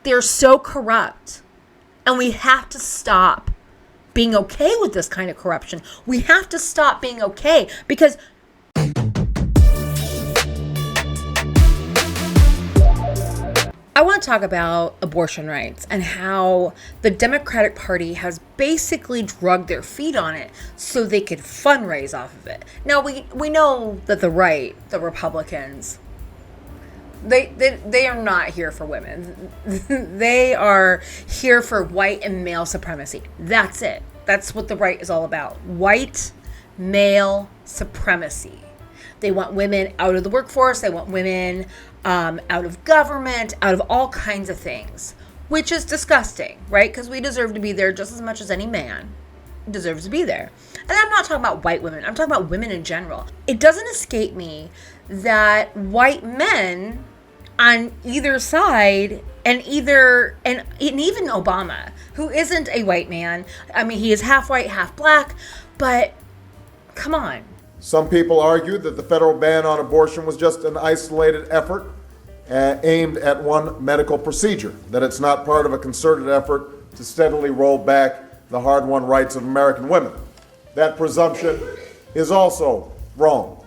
they're so corrupt. And we have to stop being okay with this kind of corruption. We have to stop being okay, because I want to talk about abortion rights and how the Democratic Party has basically drugged their feet on it so they could fundraise off of it. Now, we know that the right, the Republicans, they are not here for women. They are here for white and male supremacy. That's it. That's what the right is all about. White male supremacy. They want women out of the workforce. They want women out of government, out of all kinds of things, which is disgusting, right? Because we deserve to be there just as much as any man deserves to be there. And I'm not talking about white women. I'm talking about women in general. It doesn't escape me that white men on either side, and even Obama, who isn't a white man, I mean, he is half white, half black, but come on. Some people argue that the federal ban on abortion was just an isolated effort aimed at one medical procedure, that it's not part of a concerted effort to steadily roll back the hard-won rights of American women. That presumption is also wrong.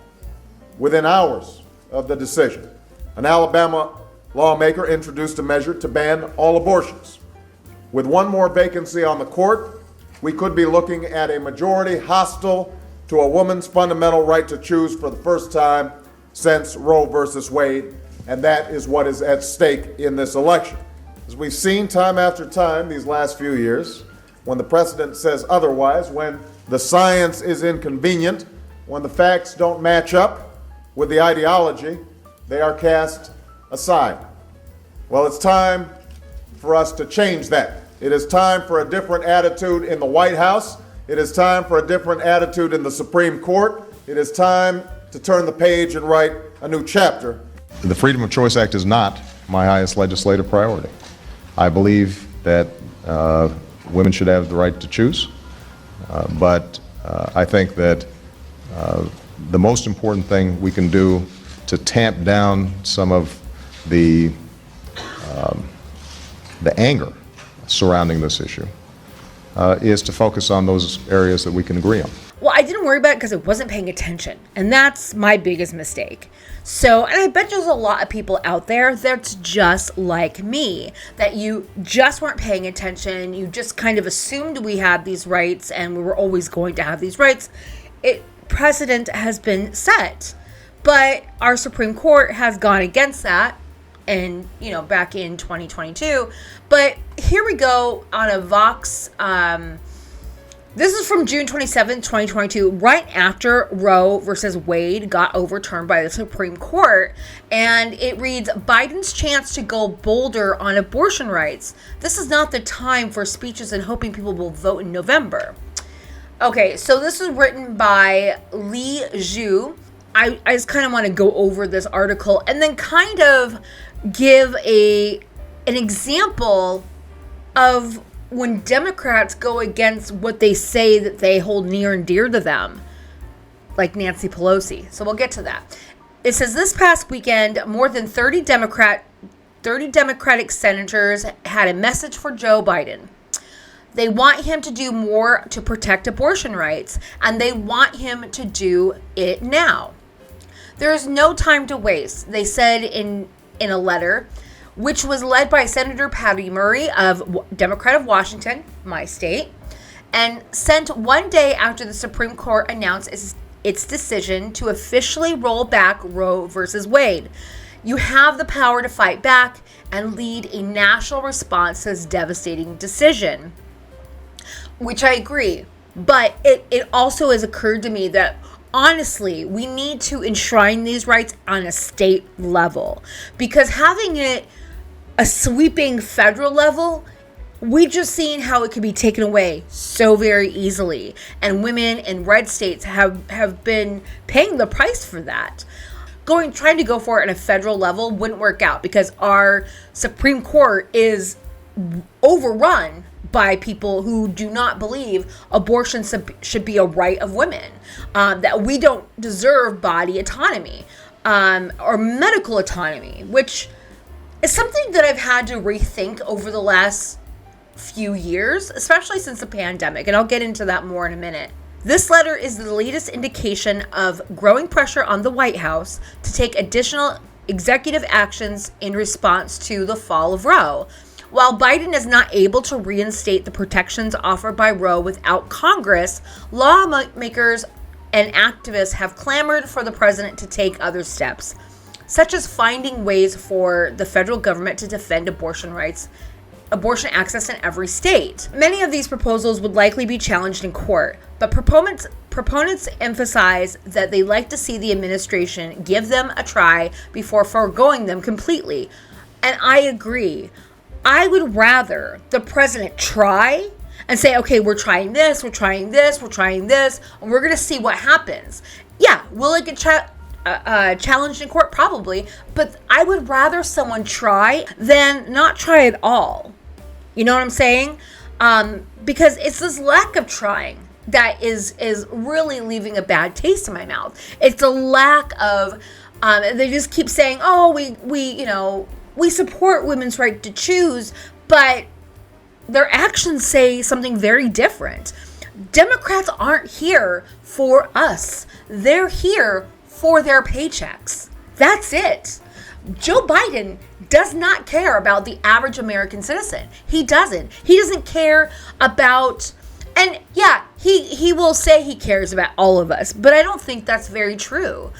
Within hours of the decision, an Alabama lawmaker introduced a measure to ban all abortions. With one more vacancy on the court, we could be looking at a majority hostile to a woman's fundamental right to choose for the first time since Roe versus Wade, and that is what is at stake in this election. As we've seen time after time these last few years, when the precedent says otherwise, when the science is inconvenient, when the facts don't match up with the ideology, they are cast aside. Well, it's time for us to change that. It is time for a different attitude in the White House. It is time for a different attitude in the Supreme Court. It is time to turn the page and write a new chapter. The Freedom of Choice Act is not my highest legislative priority. I believe that women should have the right to choose, but I think that the most important thing we can do to tamp down some of the anger surrounding this issue is to focus on those areas that we can agree on. Well, I didn't worry about it because I wasn't paying attention. And that's my biggest mistake. So, and I bet there's a lot of people out there that's just like me, that you just weren't paying attention. You just kind of assumed we had these rights and we were always going to have these rights. Precedent has been set, but our Supreme Court has gone against that. And, back in 2022. But here we go on a Vox. This is from June 27, 2022, right after Roe versus Wade got overturned by the Supreme Court. And it reads, Biden's chance to go bolder on abortion rights. This is not the time for speeches and hoping people will vote in November. Okay, so this is written by Li Zhu. I just kind of want to go over this article and then kind of give an example of when Democrats go against what they say that they hold near and dear to them, like Nancy Pelosi. So we'll get to that. It says this past weekend, more than 30 Democratic senators had a message for Joe Biden. They want him to do more to protect abortion rights, and they want him to do it now. There is no time to waste, they said in a letter, which was led by Senator Patty Murray, Democrat of Washington, my state, and sent one day after the Supreme Court announced its decision to officially roll back Roe versus Wade. You have the power to fight back and lead a national response to this devastating decision, which I agree. But it also has occurred to me that honestly, we need to enshrine these rights on a state level, because having it a sweeping federal level, we just seen how it could be taken away so very easily. And women in red states have been paying the price for that. Trying to go for it on a federal level wouldn't work out because our Supreme Court is overrun by people who do not believe abortion should be a right of women, that we don't deserve body autonomy or medical autonomy, which It's something that I've had to rethink over the last few years, especially since the pandemic, and I'll get into that more in a minute. This letter is the latest indication of growing pressure on the White House to take additional executive actions in response to the fall of Roe. While Biden is not able to reinstate the protections offered by Roe without Congress, lawmakers and activists have clamored for the president to take other steps, such as finding ways for the federal government to defend abortion access in every state. Many of these proposals would likely be challenged in court, but proponents emphasize that they like to see the administration give them a try before foregoing them completely. And I agree. I would rather the president try and say, okay, we're trying this, and we're going to see what happens. Yeah, will it get challenged in court? Probably, but I would rather someone try than not try at all. You know what I'm saying? Because it's this lack of trying that is really leaving a bad taste in my mouth. It's a lack of, they just keep saying, oh, we support women's right to choose, but their actions say something very different. Democrats aren't here for us. They're here for their paychecks. That's it. Joe Biden does not care about the average American citizen. He doesn't. He doesn't care about, and yeah, he will say he cares about all of us, but I don't think that's very true.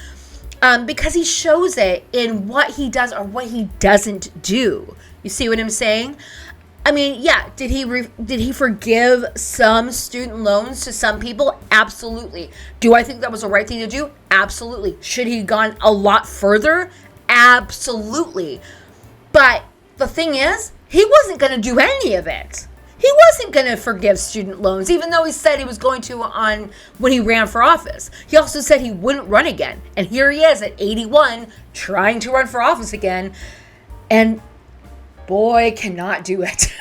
Because he shows it in what he does or what he doesn't do. You see what I'm saying? I mean, yeah, did he forgive some student loans to some people? Absolutely. Do I think that was the right thing to do? Absolutely. Should he have gone a lot further? Absolutely. But the thing is, he wasn't going to do any of it. He wasn't going to forgive student loans, even though he said he was going to when he ran for office. He also said he wouldn't run again. And here he is at 81 trying to run for office again. And boy, cannot do it.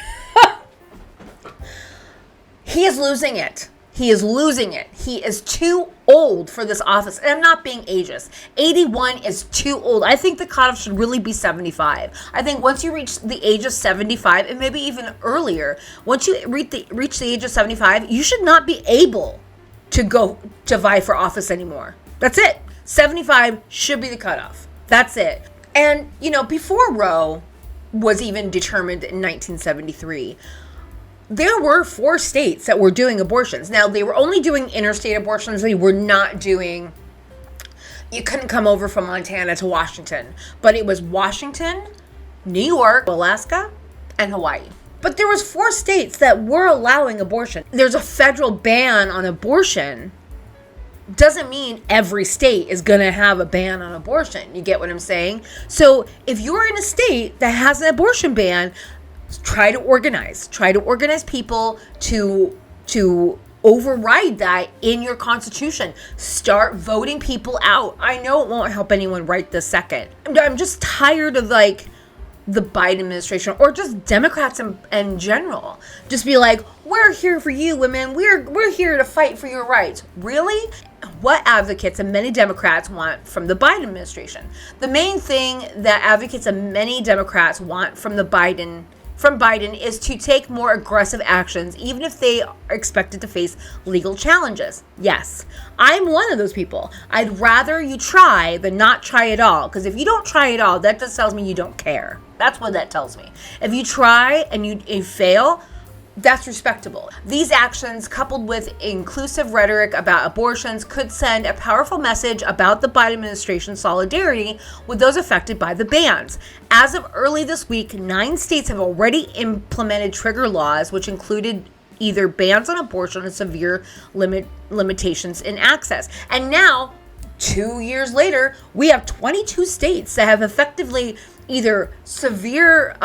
He is losing it. He is losing it. He is too old for this office. And I'm not being ageist. 81 is too old. I think the cutoff should really be 75. I think once you reach the age of 75, and maybe even earlier, once you reach the age of 75, you should not be able to go to vie for office anymore. That's it. 75 should be the cutoff. That's it. And, before Roe was even determined in 1973, there were 4 states that were doing abortions. Now, they were only doing interstate abortions. They were not doing, you couldn't come over from Montana to Washington. But it was Washington, New York, Alaska, and Hawaii. But there was 4 states that were allowing abortion. There's a federal ban on abortion. Doesn't mean every state is going to have a ban on abortion. You get what I'm saying? So if you're in a state that has an abortion ban, try to organize people to override that in your constitution. Start voting people out. I know it won't help anyone right this second. I'm just tired of the Biden administration or just Democrats in general. Just be like, we're here for you, women. We're here to fight for your rights. Really? What advocates and many Democrats want from the Biden administration? The main thing that advocates and many Democrats want from Biden is to take more aggressive actions, even if they are expected to face legal challenges. Yes, I'm one of those people. I'd rather you try than not try at all. Because if you don't try at all, that just tells me you don't care. That's what that tells me. If you try and you fail, that's respectable. These actions, coupled with inclusive rhetoric about abortions, could send a powerful message about the Biden administration's solidarity with those affected by the bans. As of early this week, 9 states have already implemented trigger laws, which included either bans on abortion or severe limitations in access. And now, 2 years later, we have 22 states that have effectively either severe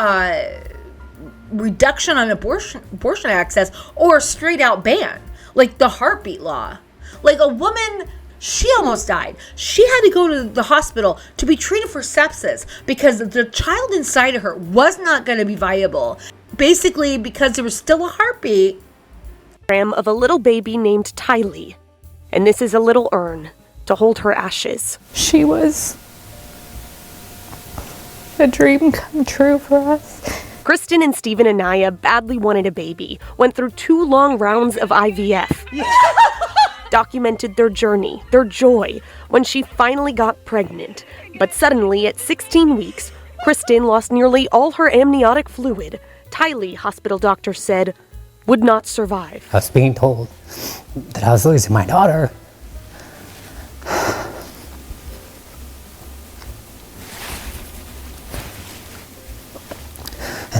reduction on abortion access or a straight out ban, like the heartbeat law. Like a woman, she almost died. She had to go to the hospital to be treated for sepsis because the child inside of her was not going to be viable, basically because there was still a heartbeat. Of a little baby named Tylee, and this is a little urn to hold her ashes. She was a dream come true for us. Kristen and Stephen Anaya badly wanted a baby, went through 2 long rounds of IVF, documented their journey, their joy, when she finally got pregnant. But suddenly, at 16 weeks, Kristen lost nearly all her amniotic fluid. Tylee, hospital doctors said, would not survive. I was being told that I was losing my daughter.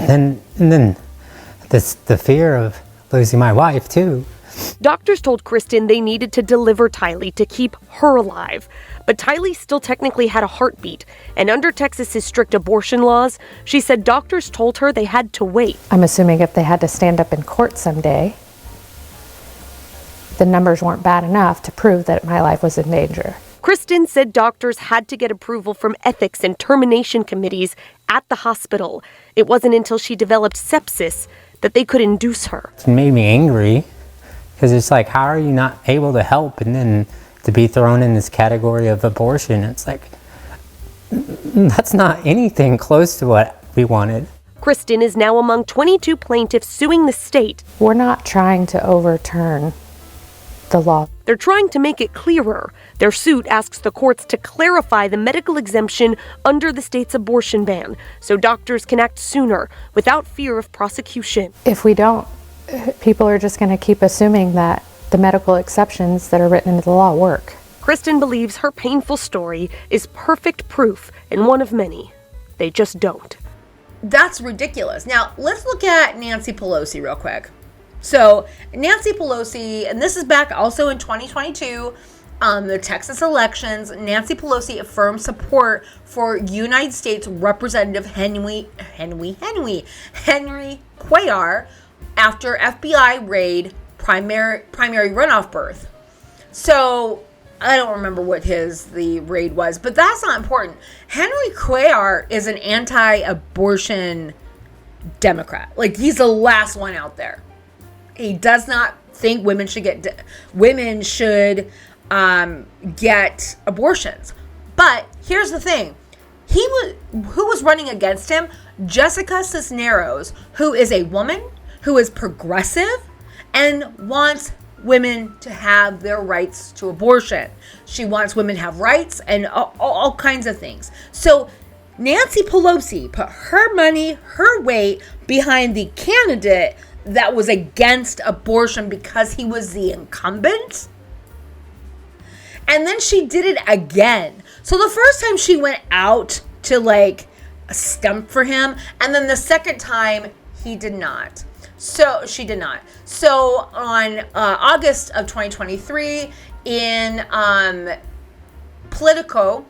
And then the fear of losing my wife too. Doctors told Kristen they needed to deliver Tylee to keep her alive. But Tylee still technically had a heartbeat, and under Texas's strict abortion laws, she said doctors told her they had to wait. I'm assuming if they had to stand up in court someday, the numbers weren't bad enough to prove that my life was in danger. Kristen said doctors had to get approval from ethics and termination committees at the hospital. It wasn't until she developed sepsis that they could induce her. It made me angry, because it's like, how are you not able to help and then to be thrown in this category of abortion? It's like, that's not anything close to what we wanted. Kristen is now among 22 plaintiffs suing the state. We're not trying to overturn the law. They're trying to make it clearer. Their suit asks the courts to clarify the medical exemption under the state's abortion ban, so doctors can act sooner without fear of prosecution. If we don't, people are just going to keep assuming that the medical exceptions that are written into the law work. Kristen believes her painful story is perfect proof and one of many. They just don't. That's ridiculous. Now, let's look at Nancy Pelosi real quick. So, Nancy Pelosi, and this is back also in 2022, the Texas elections, Nancy Pelosi affirmed support for United States Representative Henry Cuellar after FBI raid primary runoff birth. So, I don't remember what the raid was, but that's not important. Henry Cuellar is an anti-abortion Democrat. Like, he's the last one out there. He does not think women should get abortions. But here's the thing. Who was running against him? Jessica Cisneros, who is a woman, who is progressive, and wants women to have their rights to abortion. She wants women to have rights and all kinds of things. So Nancy Pelosi put her money, her weight behind the candidate that was against abortion because he was the incumbent. And then she did it again. So the first time she went out to stump for him, and then the second time she did not. So on August of 2023 in Politico,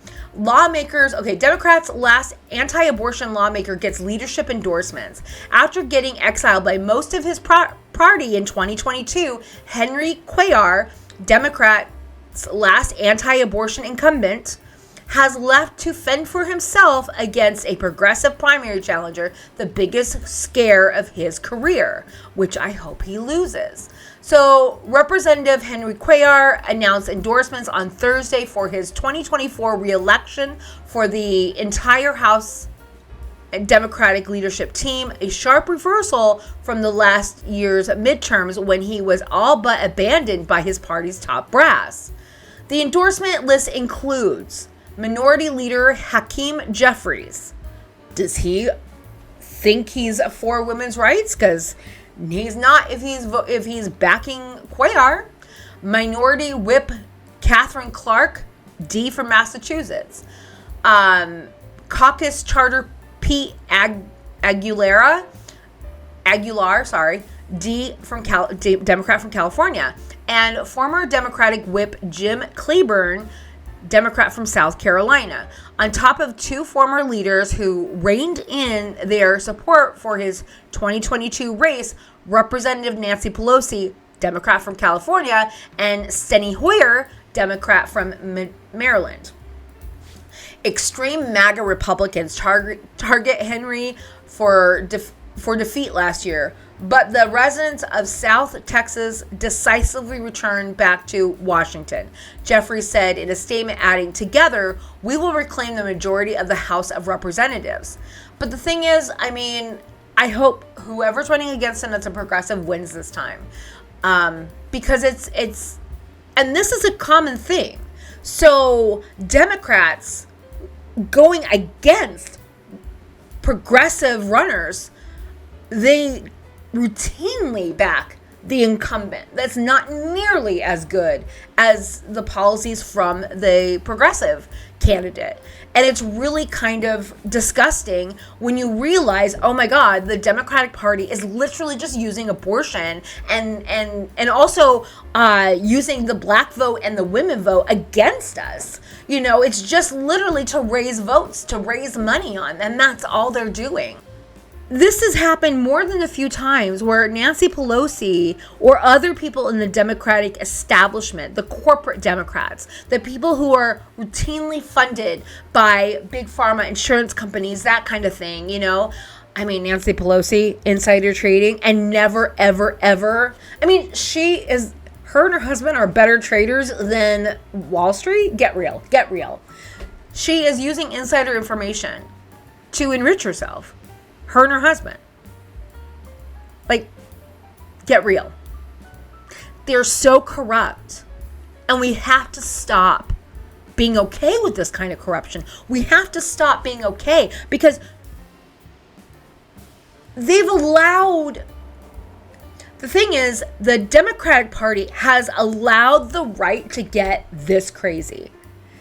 Democrats' last anti-abortion lawmaker gets leadership endorsements. After getting exiled by most of his party in 2022, Henry Cuellar, Democrats' last anti-abortion incumbent, has left to fend for himself against a progressive primary challenger, the biggest scare of his career, which I hope he loses. So, Representative Henry Cuellar announced endorsements on Thursday for his 2024 re-election for the entire House Democratic leadership team, a sharp reversal from the last year's midterms when he was all but abandoned by his party's top brass. The endorsement list includes Minority Leader Hakeem Jeffries. Does he think he's for women's rights? Because he's not if he's backing Cuellar. Minority Whip Catherine Clark, D from Massachusetts. Caucus Charter Pete Aguilar, D from Democrat from California. And former Democratic Whip Jim Clyburn, Democrat from South Carolina, on top of 2 former leaders who reined in their support for his 2022 race, Representative Nancy Pelosi, Democrat from California, and Steny Hoyer, Democrat from Maryland. Extreme MAGA Republicans target Henry for defeat last year, but the residents of South Texas decisively returned back to Washington. Jeffries said in a statement, adding, "Together, we will reclaim the majority of the House of Representatives." But the thing is, I mean, I hope whoever's running against him that's a progressive wins this time. Because it's, and this is a common thing. So Democrats going against progressive runners, they routinely back the incumbent. That's not nearly as good as the policies from the progressive candidate. And it's really kind of disgusting when you realize, oh my God, the Democratic Party is literally just using abortion and also using the black vote and the women vote against us. You know, it's just literally to raise votes, to raise money on, and that's all they're doing. This has happened more than a few times where Nancy Pelosi or other people in the Democratic establishment, the corporate Democrats, the people who are routinely funded by big pharma, insurance companies, that kind of thing, you know. I mean, Nancy Pelosi, insider trading, and never, ever, ever. I mean, her and her husband are better traders than Wall Street. Get real, get real. She is using insider information to enrich herself. Her and her husband. Like, get real. They're so corrupt. And we have to stop being okay with this kind of corruption. We have to stop being okay because they've allowed... The thing is, the Democratic Party has allowed the right to get this crazy.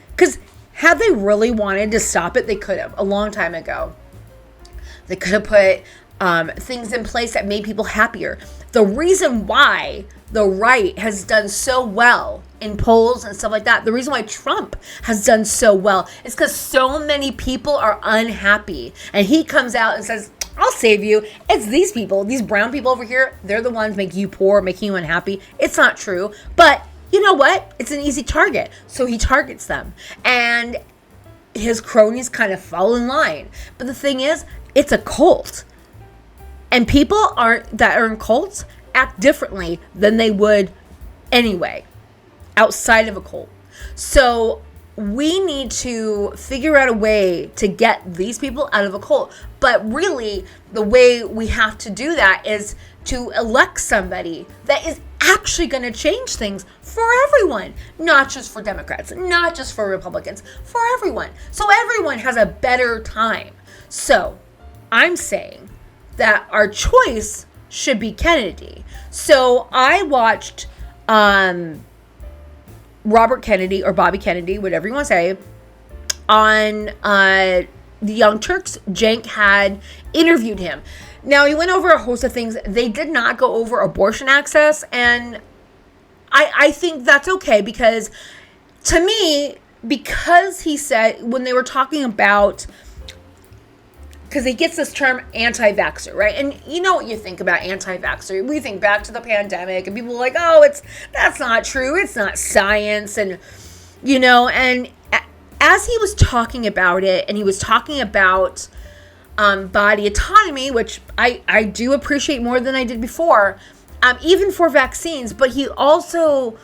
Because had they really wanted to stop it, they could have a long time ago. They could have put things in place that made people happier. The reason why the right has done so well in polls and stuff like that, the reason why Trump has done so well is because so many people are unhappy. And he comes out and says, I'll save you. It's these people, these brown people over here, they're the ones making you poor, making you unhappy. It's not true. But you know what? It's an easy target. So he targets them. And his cronies kind of fall in line. But the thing is, it's a cult. And people that are in cults act differently than they would anyway, outside of a cult. So we need to figure out a way to get these people out of a cult. But really, the way we have to do that is to elect somebody that is actually going to change things for everyone, not just for Democrats, not just for Republicans, for everyone. So everyone has a better time. So I'm saying that our choice should be Kennedy. So I watched Robert Kennedy or Bobby Kennedy, whatever you want to say, on the Young Turks. Cenk had interviewed him. Now, he went over a host of things. They did not go over abortion access, and I think that's okay because, to me, because he said, when they were talking about, because he gets this term anti-vaxxer, right? And you know what you think about anti-vaxxer. We think back to the pandemic, and people are like, oh, that's not true. It's not science. And, you know, and as he was talking about it, and he was talking about body autonomy, which I do appreciate more than I did before, even for vaccines, but he also...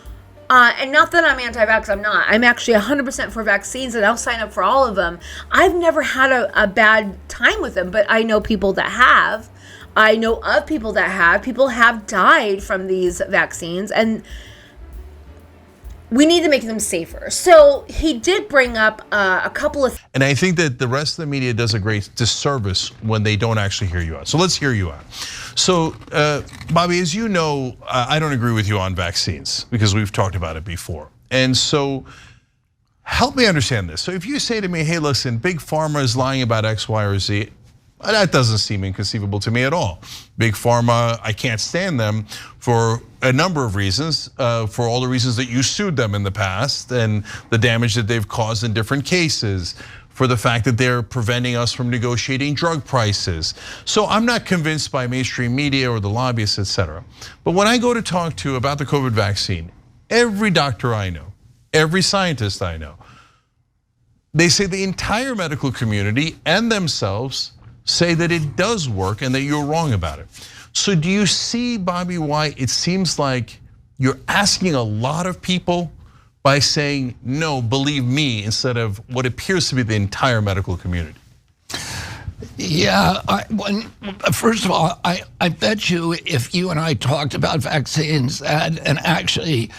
and not that I'm anti-vax, I'm not. I'm actually 100% for vaccines, and I'll sign up for all of them. I've never had a bad time with them, but I know people that have. I know of people that have. People have died from these vaccines, and we need to make them safer. So he did bring up a couple of... And I think that the rest of the media does a great disservice when they don't actually hear you out. So let's hear you out. So, Bobby, as you know, I don't agree with you on vaccines because we've talked about it before. And so help me understand this. So if you say to me, hey, listen, Big Pharma is lying about X, Y, or Z, that doesn't seem inconceivable to me at all. Big Pharma, I can't stand them for a number of reasons, for all the reasons that you sued them in the past and the damage that they've caused in different cases, for the fact that they're preventing us from negotiating drug prices. So I'm not convinced by mainstream media or the lobbyists, et cetera. But when I go to talk to about the COVID vaccine, every doctor I know, every scientist I know, they say the entire medical community and themselves say that it does work and that you're wrong about it. So do you see, Bobby, why it seems like you're asking a lot of people by saying, no, believe me, instead of what appears to be the entire medical community? Yeah, first of all, I bet you if you and I talked about vaccines and actually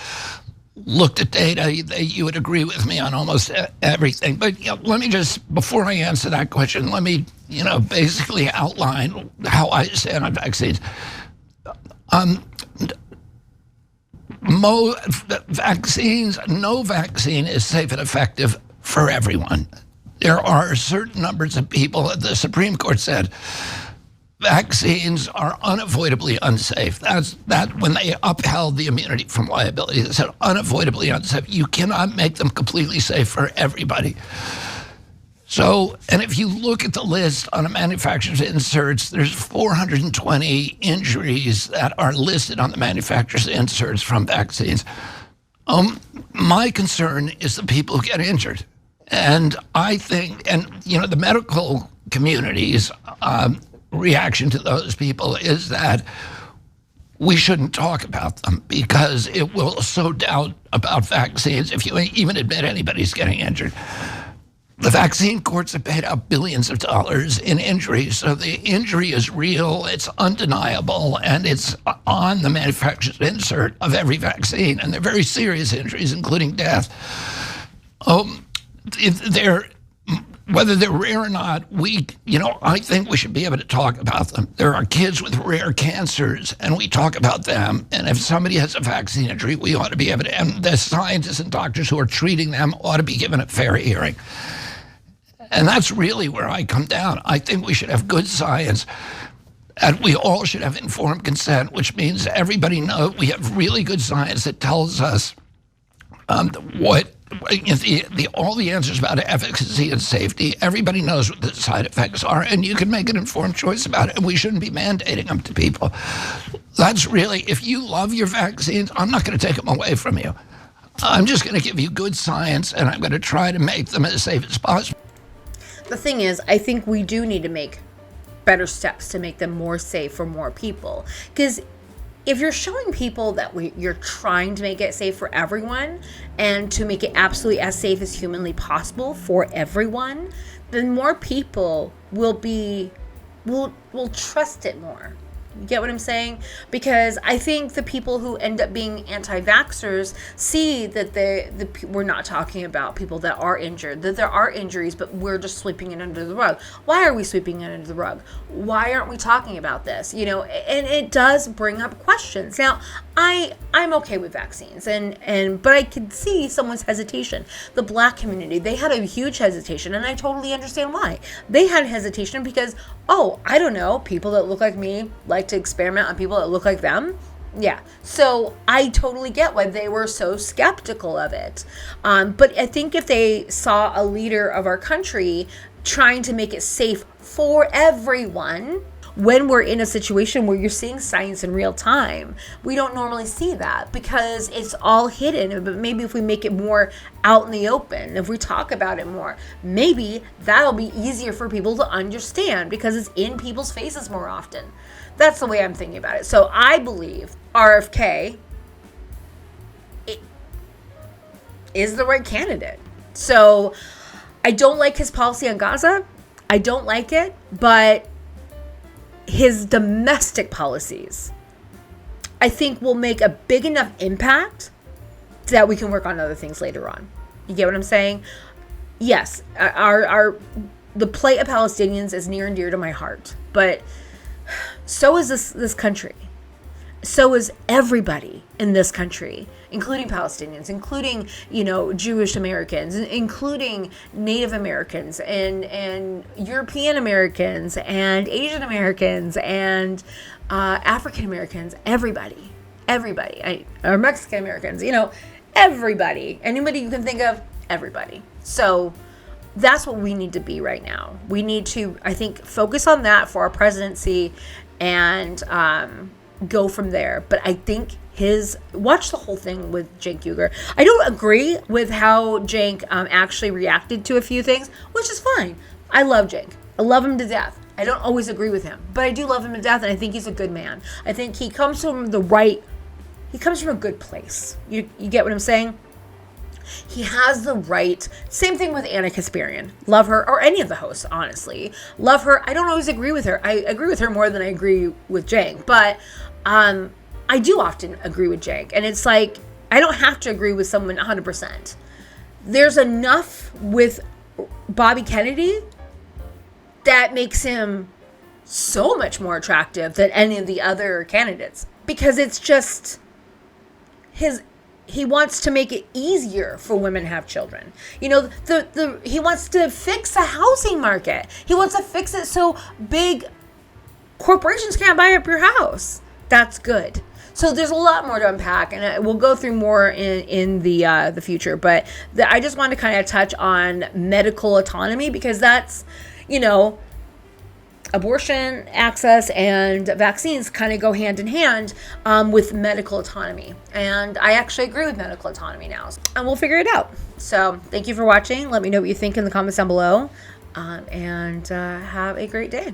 looked at data, you would agree with me on almost everything. But let me just, before I answer that question, let me basically outline how I stand on vaccines. Vaccines, no vaccine is safe and effective for everyone. There are certain numbers of people, the Supreme Court said, vaccines are unavoidably unsafe. That's when they upheld the immunity from liability. They said unavoidably unsafe. You cannot make them completely safe for everybody. So, and if you look at the list on a manufacturer's inserts, there's 420 injuries that are listed on the manufacturer's inserts from vaccines. My concern is the people who get injured. And I think, the medical community's reaction to those people is that we shouldn't talk about them because it will sow doubt about vaccines if you even admit anybody's getting injured. The vaccine courts have paid out billions of dollars in injuries, so the injury is real, it's undeniable, and it's on the manufacturer's insert of every vaccine, and they're very serious injuries, including death. Whether they're rare or not, I think we should be able to talk about them. There are kids with rare cancers, and we talk about them. And if somebody has a vaccine injury, we ought to be able to, and the scientists and doctors who are treating them ought to be given a fair hearing. And that's really where I come down. I think we should have good science, and we all should have informed consent, which means everybody knows we have really good science that tells us all the answers about efficacy and safety. Everybody knows what the side effects are, and you can make an informed choice about it, and we shouldn't be mandating them to people. That's really, if you love your vaccines, I'm not going to take them away from you. I'm just going to give you good science, and I'm going to try to make them as safe as possible. The thing is, I think we do need to make better steps to make them more safe for more people. Because if you're showing people that you're trying to make it safe for everyone and to make it absolutely as safe as humanly possible for everyone, then more people will trust it more. You get what I'm saying? Because I think the people who end up being anti-vaxxers see that we're not talking about people that are injured, that there are injuries, but we're just sweeping it under the rug. Why are we sweeping it under the rug? Why aren't we talking about this? And it does bring up questions. Now, I'm okay with vaccines, but I could see someone's hesitation. The Black community, they had a huge hesitation, and I totally understand why. They had hesitation because, I don't know, people that look like me like to experiment on people that look like them. Yeah, so I totally get why they were so skeptical of it. But I think if they saw a leader of our country trying to make it safe for everyone, when we're in a situation where you're seeing science in real time, we don't normally see that because it's all hidden. But maybe if we make it more out in the open, if we talk about it more, maybe that'll be easier for people to understand because it's in people's faces more often. That's the way I'm thinking about it. So I believe RFK is the right candidate. So I don't like his policy on Gaza. I don't like it, but his domestic policies, I think, will make a big enough impact that we can work on other things later on. You get what I'm saying? Yes, the plight of Palestinians is near and dear to my heart, but so is this country. So is everybody in this country, including Palestinians, including, Jewish Americans, including Native Americans and European Americans and Asian Americans and African Americans, everybody, or Mexican Americans, everybody, anybody you can think of, everybody. So that's what we need to be right now. We need to, I think, focus on that for our presidency and go from there. But I think watch the whole thing with Cenk Uygur. I don't agree with how Cenk actually reacted to a few things, which is fine. I love Cenk. I love him to death. I don't always agree with him, but I do love him to death, and I think he's a good man. I think he comes from a good place. You get what I'm saying? He has the right. Same thing with Anna Kasparian. Love her, or any of the hosts, honestly. Love her. I don't always agree with her. I agree with her more than I agree with Cenk, but I do often agree with Cenk, and it's like I don't have to agree with someone 100%. There's enough with Bobby Kennedy that makes him so much more attractive than any of the other candidates, because it's just he wants to make it easier for women to have children. You know, he wants to fix the housing market. He wants to fix it so big corporations can't buy up your house. That's good. So there's a lot more to unpack, and we'll go through more in the future. But I just wanted to kind of touch on medical autonomy, because that's, you know, abortion access and vaccines kind of go hand in hand with medical autonomy. And I actually agree with medical autonomy now. And we'll figure it out. So thank you for watching. Let me know what you think in the comments down below. And have a great day.